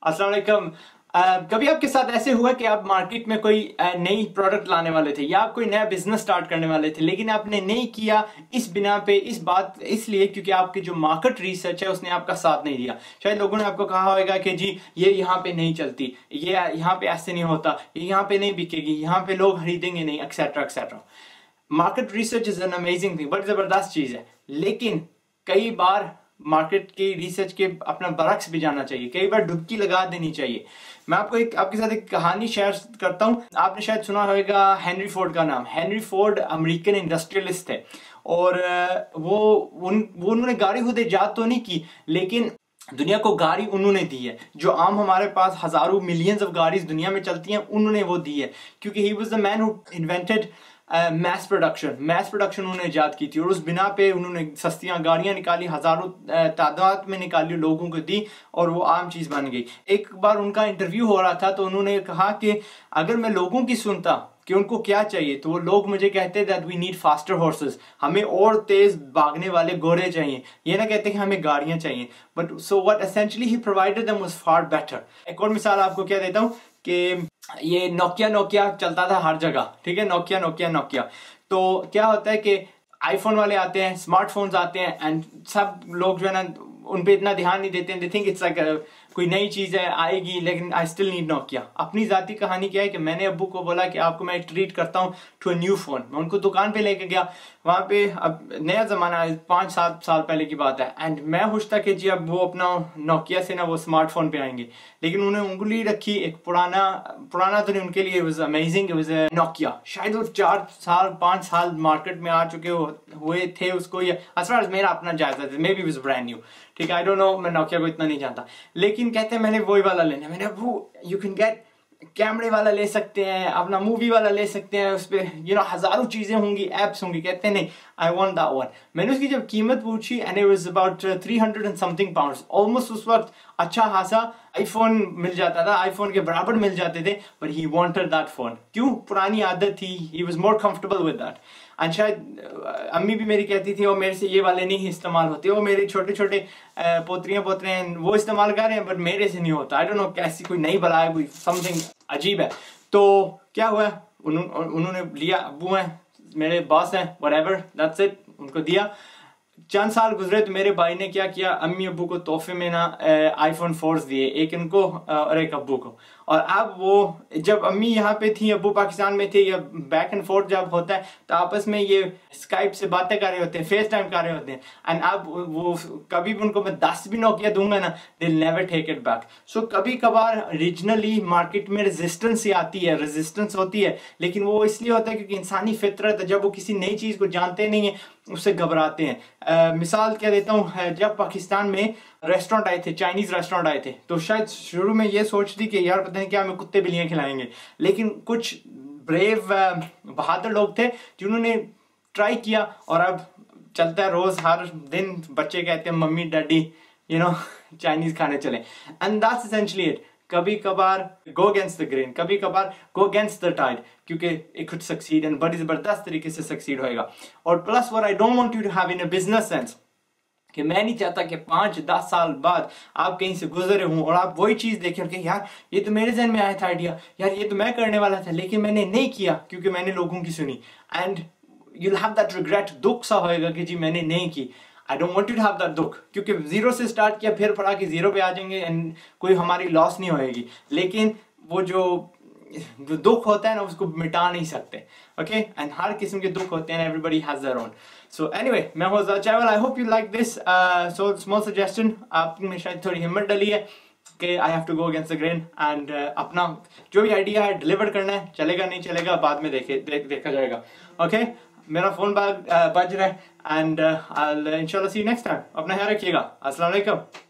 अस्सलाम वालेकुम। कभी आपके साथ ऐसे हुआ कि आप मार्केट में कोई नई प्रोडक्ट लाने वाले थे या आप कोई नया बिजनेस स्टार्ट करने वाले थे, लेकिन आपने नहीं किया इस बिना पे, इस बात इसलिए क्योंकि आपकी जो मार्केट रिसर्च है उसने आपका साथ नहीं दिया। शायद लोगों ने आपको कहा होगा कि जी ये यहाँ पे नहीं चलती, ये यहाँ पे ऐसे नहीं होता, ये यहाँ पे नहीं बिकेगी, यहाँ पे लोग खरीदेंगे नहीं, etcetera etcetera. Market research is an amazing thing, बड़ी जबरदस्त चीज है, लेकिन कई बार मार्केट की रिसर्च के अपना बरक्स भी जाना चाहिए, कई बार डुबकी लगा देनी चाहिए। मैं आपको आपके साथ एक कहानी शेयर करता हूँ। आपने शायद सुना होगा हेनरी फोर्ड का नाम। हेनरी फोर्ड अमेरिकन इंडस्ट्रियलिस्ट थे और उन्होंने गाड़ी खुद इजाद तो नहीं की, लेकिन दुनिया को गाड़ी उन्होंने दी है। जो आम हमारे पास हजारों मिलियंस ऑफ गाड़ीज दुनिया में चलती हैं, उन्होंने वो दी है, क्योंकि he was the man who invented mass production उन्होंने ईजाद की थी। और उस बिना पे उन्होंने सस्तियां गाड़ियां निकाली, हजारों तादाद में निकाली, लोगों को दी और वो आम चीज बन गई। एक बार उनका इंटरव्यू हो रहा था तो उन्होंने कहा कि अगर मैं लोगों की सुनता कि उनको क्या चाहिए, तो वो लोग मुझे कहते that we need faster horses, हमें और तेज भागने वाले घोड़े चाहिए, ये ना कहते कि हमें गाड़ियां चाहिए। But so what essentially he provided them was far better. एक और मिसाल आपको क्या देता हूँ कि ये नोकिया चलता था हर जगह, ठीक है, नोकिया। तो क्या होता है कि आईफोन वाले आते हैं, स्मार्टफोन्स आते हैं, एंड सब लोग जो है ना उन पे इतना ध्यान नहीं देते हैं। दे थिंक इट्स लाइक कोई नई चीज है आएगी, लेकिन आई स्टिल नीड नोकिया। अपनी जाती कहानी क्या है कि मैंने अब्बू को बोला कि आपको मैं ट्रीट करता हूँ टू अ न्यू फोन। मैं उनको दुकान पे लेके गया, वहां पे अब नया जमाना है, 5-7 साल पहले की बात है, एंड मैं खुश था कि जी अब वो अपना नोकिया से ना वो स्मार्टफोन पे आएंगे। लेकिन उन्हें उंगली रखी एक पुराना तो नहीं, उनके लिए वाज अमेजिंग, वाज नोकिया। शायद वो 4-5 साल मार्केट में आ चुके हुए थे उसको, या as far as मेरा अपना जायजा था, may be was brand new, ठीक है, आई डोंट नो, मैं नोकिया को इतना नहीं जानता। लेकिन कहते हैं मैंने वही वाला लेना। मैंने वो यू कैन गेट कैमरे वाला ले सकते हैं, अपना मूवी वाला ले सकते हैं, उस पर हजारों चीजें होंगी, एप्स होंगी। कहते हैं नहीं, आई वांट दैट वन। मैंने उसकी जब कीमत पूछी and it was about 300 and something pounds, almost उस वक्त अच्छा खासा आईफोन मिल जाता था, आईफोन के बराबर मिल जाते थे, but he wanted that phone. क्यों? पुरानी आदत थी, he was more comfortable with that. And शायद अम्मी भी मेरी कहती थी, और मेरे से ये वाले नहीं इस्तेमाल होते, वो मेरे छोटे छोटे पोतरियां वो इस्तेमाल कर रहे हैं, बट मेरे से नहीं होता। आई डोंट नो, कैसी कोई नई बला है, कोई समथिंग अजीब है। तो क्या हुआ, उन्होंने लिया, अब्बू हैं, मेरे बॉस हैं, व्हाटएवर, दैट्स इट, उनको दिया। चंद साल गुजरे तो मेरे भाई ने क्या किया, अम्मी अब्बू को तोहफे में ना iPhone 4 दिए, एक इनको और एक अब्बू को। और अब वो जब अम्मी यहाँ पे थी, अब्बू पाकिस्तान में थे, या बैक एंड फोर्थ जब होता है तो आपस में ये स्काइप से बातें कर रहे होते हैं, फेस टाइम कर रहे होते हैं। एंड अब वो कभी भी उनको मैं 10 भी नोकिया दूंगा ना, they never take it back. So कभी कभार रीजनली मार्केट में रेजिस्टेंस होती है, लेकिन वो इसलिए होता है क्योंकि इंसानी फितरत है, जब वो किसी नई चीज को जानते नहीं है उससे घबराते हैं। मिसाल क्या देता हूँ, जब पाकिस्तान में रेस्टोरेंट आए थे, चाइनीज रेस्टोरेंट आए थे, तो शायद शुरू में ये सोच थी कि यार पता नहीं क्या हमें कुत्ते बिल्लियां खिलाएंगे, लेकिन कुछ ब्रेव बहादुर लोग थे जिन्होंने ट्राई किया, और अब चलता है रोज हर दिन बच्चे कहते हैं मम्मी डैडी चाइनीज खाने चले। And that's essentially it. कभी कभार गो अगेंस्ट द ग्रेन, कभी कभार गो अगेंस्ट द टाइड, क्योंकि इट कुड सक्सीड एंड बड़ी जबरदस्त तरीके से सक्सीड होएगा। और plus what I don't want you to have in a business sense, कि मैं नहीं चाहता कि 5-10 साल बाद आप कहीं से गुजरे हों और आप वही चीज देखें और कि यार ये तो मेरे जहन में आया था आइडिया, यार ये तो मैं करने वाला था, लेकिन मैंने नहीं किया क्योंकि मैंने लोगों की सुनी। And you will have that regret, दुख सा होएगा कि जी मैंने नहीं की। I don't want you to have that दुख, क्योंकि जीरो से स्टार्ट किया, फिर पढ़ा कि जीरो पे आ जाएंगे एंड कोई हमारी लॉस नहीं होएगी। लेकिन वो जो दुख होता है ना, उसको मिटा नहीं सकते, ओके। एंड हर किस्म के दुख होते हैं, everybody has their own. So anyway, मैं हूं ज़ाद चावल, I hope you like this. So small suggestion, आप में शायद थोड़ी हिम्मत डली है कि I have to go against the grain, and अपना जो भी आइडिया है डिलीवर करना है, चलेगा नहीं चलेगा बाद में देखा जाएगा, ओके। मेरा फोन बज रहा है, एंड आई विल इंशाल्लाह सी यू नेक्स्ट टाइम। अपना ख्याल रखिएगा। अस्सलाम वालेकुम।